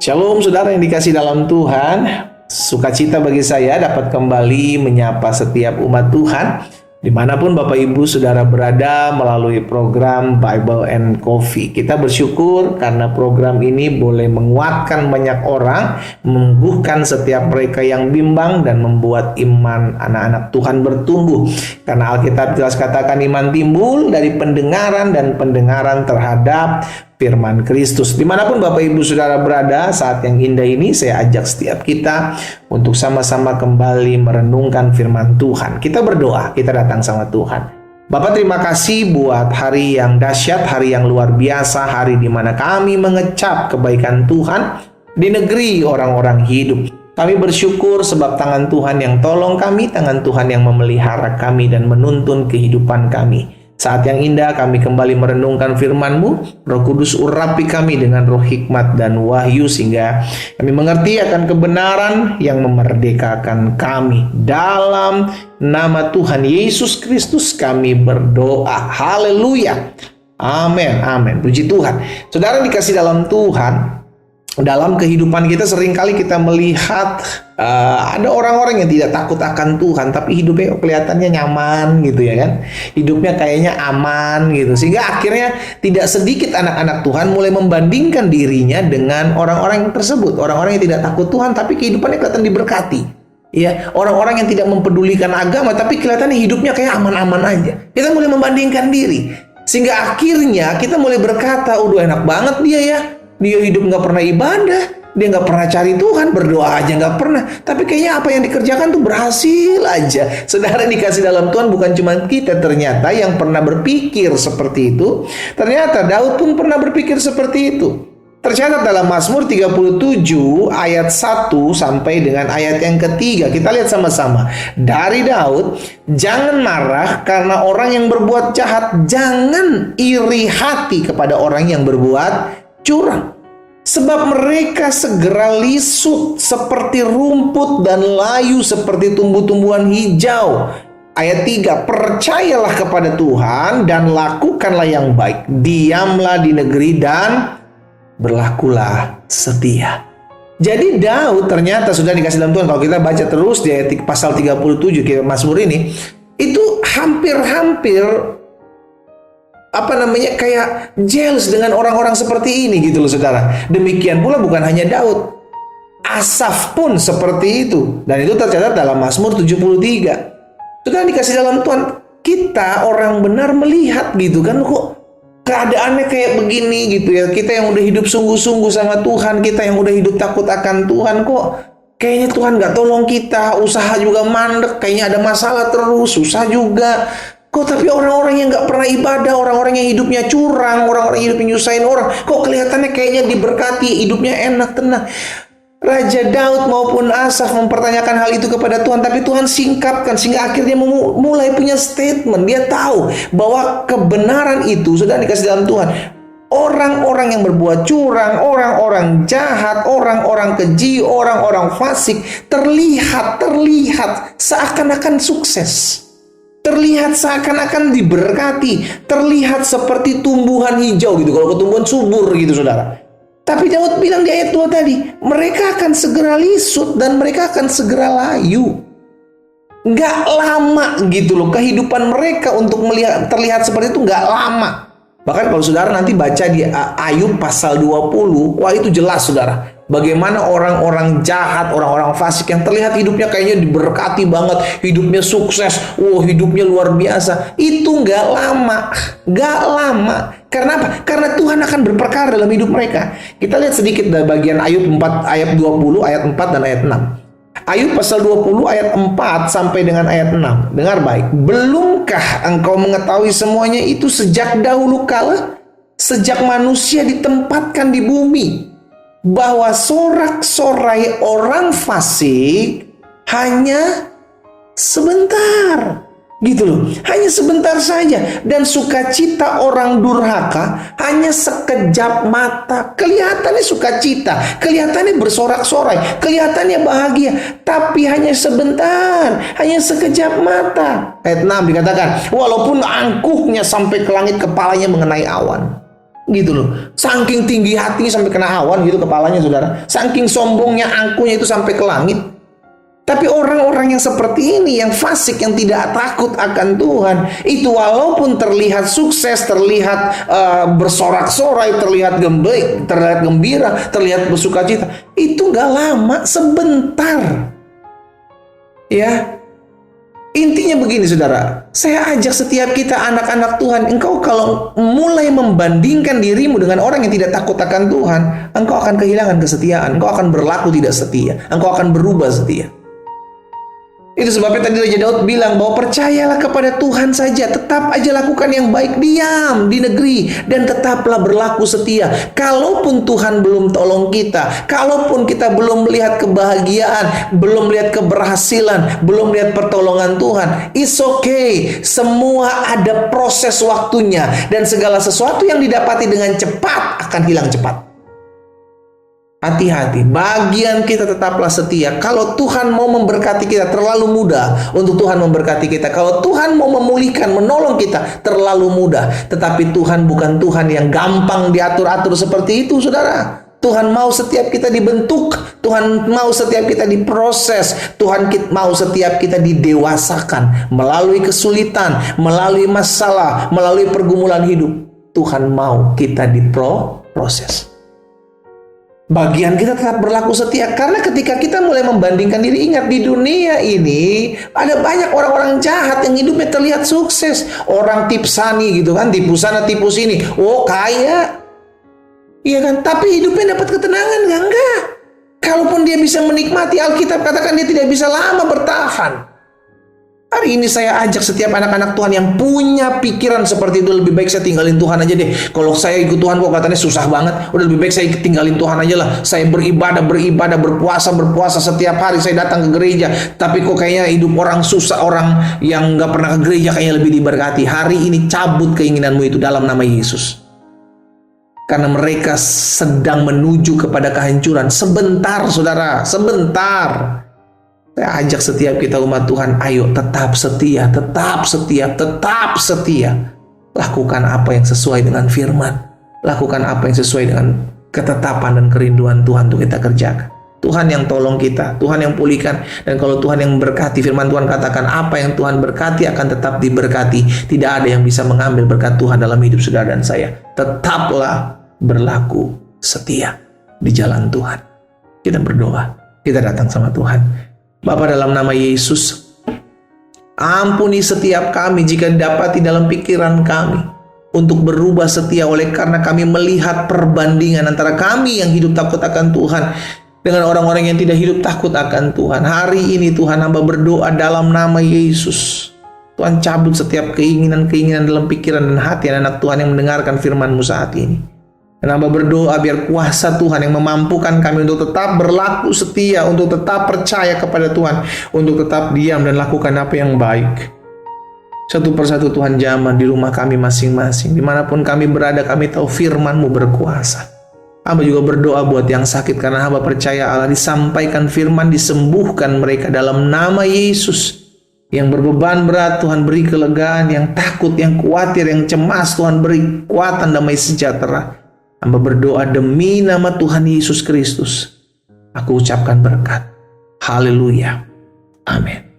Shalom saudara yang dikasih dalam Tuhan. Sukacita bagi saya dapat kembali menyapa setiap umat Tuhan dimanapun Bapak Ibu Saudara berada melalui program Bible and Coffee. Kita bersyukur karena program ini boleh menguatkan banyak orang, menumbuhkan setiap mereka yang bimbang dan membuat iman anak-anak Tuhan bertumbuh. Karena Alkitab jelas katakan iman timbul dari pendengaran dan pendengaran terhadap firman Kristus. Dimanapun Bapak Ibu Saudara berada saat yang indah ini, saya ajak setiap kita untuk sama-sama kembali merenungkan firman Tuhan. Kita berdoa, kita datang sama Tuhan. Bapak, terima kasih buat hari yang dahsyat, hari yang luar biasa, hari di mana kami mengecap kebaikan Tuhan di negeri orang-orang hidup. Kami bersyukur sebab tangan Tuhan yang tolong kami, tangan Tuhan yang memelihara kami dan menuntun kehidupan kami. Saat yang indah kami kembali merenungkan firman-Mu. Roh Kudus urapi kami dengan roh hikmat dan wahyu sehingga kami mengerti akan kebenaran yang memerdekakan kami. Dalam nama Tuhan Yesus Kristus kami berdoa. Haleluya. Amin. Amin. Puji Tuhan. Saudara dikasih dalam Tuhan, dalam kehidupan kita seringkali kita melihat ada orang-orang yang tidak takut akan Tuhan, tapi hidupnya kelihatannya nyaman gitu ya kan. Hidupnya kayaknya aman gitu. Sehingga akhirnya tidak sedikit anak-anak Tuhan mulai membandingkan dirinya dengan orang-orang yang tersebut. Orang-orang yang tidak takut Tuhan tapi kehidupannya kelihatan diberkati. Ya, orang-orang yang tidak mempedulikan agama tapi kelihatannya hidupnya kayak aman-aman aja. Kita mulai membandingkan diri. Sehingga akhirnya kita mulai berkata, "Udah enak banget dia ya. Dia hidup nggak pernah ibadah, dia nggak pernah cari Tuhan, berdoa aja nggak pernah. Tapi kayaknya apa yang dikerjakan tuh berhasil aja." Saudara dikasih dalam Tuhan, bukan cuma kita ternyata yang pernah berpikir seperti itu. Ternyata Daud pun pernah berpikir seperti itu. Tercatat dalam Mazmur 37 ayat 1 sampai dengan ayat yang ketiga. Kita lihat sama-sama. Dari Daud, "Jangan marah karena orang yang berbuat jahat, jangan iri hati kepada orang yang berbuat curang. Sebab mereka segera lisut seperti rumput dan layu seperti tumbuh-tumbuhan hijau." Ayat 3, "Percayalah kepada Tuhan dan lakukanlah yang baik. Diamlah di negeri dan berlakulah setia." Jadi Daud ternyata sudah dikasih dalam Tuhan. Kalau kita baca terus di ayat pasal 37 Mazmur ini, itu hampir kayak jealous dengan orang-orang seperti ini gitu loh saudara. Demikian pula bukan hanya Daud, Asaf pun seperti itu. Dan itu tercatat dalam Mazmur 73. Saudara dikasih dalam Tuhan, kita orang benar melihat gitu kan, kok keadaannya kayak begini gitu ya. Kita yang udah hidup sungguh-sungguh sama Tuhan, kita yang udah hidup takut akan Tuhan, kok kayaknya Tuhan gak tolong kita. Usaha juga mandek, kayaknya ada masalah terus, susah juga. Kok tapi orang-orang yang gak pernah ibadah, orang-orang yang hidupnya curang, orang-orang yang hidupnya nyusahin orang, kok kelihatannya kayaknya diberkati, hidupnya enak, tenang. Raja Daud maupun Asaf mempertanyakan hal itu kepada Tuhan, tapi Tuhan singkapkan sehingga akhirnya mulai punya statement. Dia tahu bahwa kebenaran itu sudah dikasih dalam Tuhan. Orang-orang yang berbuat curang, orang-orang jahat, orang-orang keji, orang-orang fasik terlihat seakan-akan sukses. Terlihat seakan-akan diberkati, terlihat seperti tumbuhan hijau gitu, kalau tumbuhan subur gitu saudara. Tapi Daud bilang di ayat 2 tadi, mereka akan segera lisut dan mereka akan segera layu. Nggak lama gitu loh, kehidupan mereka untuk terlihat seperti itu nggak lama. Bahkan kalau saudara nanti baca di Ayub pasal 20, wah itu jelas saudara. Bagaimana orang-orang jahat, orang-orang fasik yang terlihat hidupnya kayaknya diberkati banget, hidupnya sukses, hidupnya luar biasa. Itu nggak lama. Karena apa? Karena Tuhan akan berperkara dalam hidup mereka. Kita lihat sedikit dari bagian Ayub 4 ayat 20, ayat 4 dan ayat 6. Ayub pasal 20 ayat 4 sampai dengan ayat 6. Dengar baik. "Belumkah engkau mengetahui semuanya itu sejak dahulu kala, sejak manusia ditempatkan di bumi, bahwa sorak-sorai orang fasik hanya sebentar." Gitu loh, hanya sebentar saja. "Dan sukacita orang durhaka hanya sekejap mata." Kelihatannya sukacita, kelihatannya bersorak-sorai, kelihatannya bahagia, tapi hanya sebentar, hanya sekejap mata. Ayat 6 dikatakan, "Walaupun angkuhnya sampai ke langit, kepalanya mengenai awan." gitu loh. Saking tinggi hatinya sampai kena awan gitu kepalanya saudara. Saking sombongnya angkuhnya itu sampai ke langit. Tapi orang-orang yang seperti ini, yang fasik, yang tidak takut akan Tuhan, itu walaupun terlihat sukses, terlihat bersorak-sorai, terlihat gembira, terlihat bersukacita, itu gak lama, sebentar. Ya, intinya begini saudara, saya ajak setiap kita anak-anak Tuhan, engkau kalau mulai membandingkan dirimu dengan orang yang tidak takut akan Tuhan, engkau akan kehilangan kesetiaan, engkau akan berlaku tidak setia, engkau akan berubah setia. Itu sebabnya tadi Raja Daud bilang bahwa percayalah kepada Tuhan saja, tetap aja lakukan yang baik, diam di negeri, dan tetaplah berlaku setia. Kalaupun Tuhan belum tolong kita, kalaupun kita belum melihat kebahagiaan, belum melihat keberhasilan, belum melihat pertolongan Tuhan, it's okay. Semua ada proses waktunya, dan segala sesuatu yang didapati dengan cepat akan hilang cepat. Hati-hati, bagian kita tetaplah setia. Kalau Tuhan mau memberkati kita, terlalu mudah untuk Tuhan memberkati kita. Kalau Tuhan mau memulihkan, menolong kita, terlalu mudah. Tetapi Tuhan bukan Tuhan yang gampang diatur-atur seperti itu, saudara. Tuhan mau setiap kita dibentuk, Tuhan mau setiap kita diproses, Tuhan mau setiap kita didewasakan melalui kesulitan, melalui masalah, melalui pergumulan hidup. Tuhan mau kita diproses. Bagian kita tetap berlaku setia, karena ketika kita mulai membandingkan diri, ingat di dunia ini ada banyak orang-orang jahat yang hidupnya terlihat sukses, orang tipsani gitu kan, tipu sana tipu sini, oh kaya, iya kan, tapi hidupnya dapat ketenangan enggak? Kalaupun dia bisa menikmati, Alkitab katakan dia tidak bisa lama bertahan. Hari ini saya ajak setiap anak-anak Tuhan yang punya pikiran seperti itu, lebih baik saya tinggalin Tuhan aja deh. Kalau saya ikut Tuhan kok katanya susah banget, udah lebih baik saya tinggalin Tuhan aja lah. Saya beribadah, berpuasa setiap hari, saya datang ke gereja. Tapi kok kayaknya hidup orang susah, orang yang gak pernah ke gereja kayaknya lebih diberkati. Hari ini cabut keinginanmu itu dalam nama Yesus. Karena mereka sedang menuju kepada kehancuran. Sebentar saudara, sebentar. Saya ajak setiap kita umat Tuhan, ayo tetap setia, tetap setia, tetap setia. Lakukan apa yang sesuai dengan firman. Lakukan apa yang sesuai dengan ketetapan dan kerinduan Tuhan untuk kita kerjakan. Tuhan yang tolong kita, Tuhan yang pulihkan. Dan kalau Tuhan yang berkati, firman Tuhan katakan apa yang Tuhan berkati akan tetap diberkati. Tidak ada yang bisa mengambil berkat Tuhan dalam hidup saudara dan saya. Tetaplah berlaku setia di jalan Tuhan. Kita berdoa, kita datang sama Tuhan. Bapa, dalam nama Yesus, ampuni setiap kami jika didapati dalam pikiran kami untuk berubah setia oleh karena kami melihat perbandingan antara kami yang hidup takut akan Tuhan dengan orang-orang yang tidak hidup takut akan Tuhan. Hari ini Tuhan, hamba berdoa dalam nama Yesus. Tuhan, cabut setiap keinginan-keinginan dalam pikiran dan hati anak Tuhan yang mendengarkan firman-Mu saat ini. Dan hamba berdoa biar kuasa Tuhan yang memampukan kami untuk tetap berlaku setia, untuk tetap percaya kepada Tuhan, untuk tetap diam dan lakukan apa yang baik. Satu persatu Tuhan jamah di rumah kami masing-masing. Dimanapun kami berada, kami tahu firman-Mu berkuasa. Hamba juga berdoa buat yang sakit, karena hamba percaya Allah disampaikan firman, disembuhkan mereka dalam nama Yesus. Yang berbeban berat, Tuhan beri kelegaan. Yang takut, yang khawatir, yang cemas, Tuhan beri kekuatan, damai sejahtera. Hamba berdoa demi nama Tuhan Yesus Kristus. Aku ucapkan berkat. Haleluya. Amin.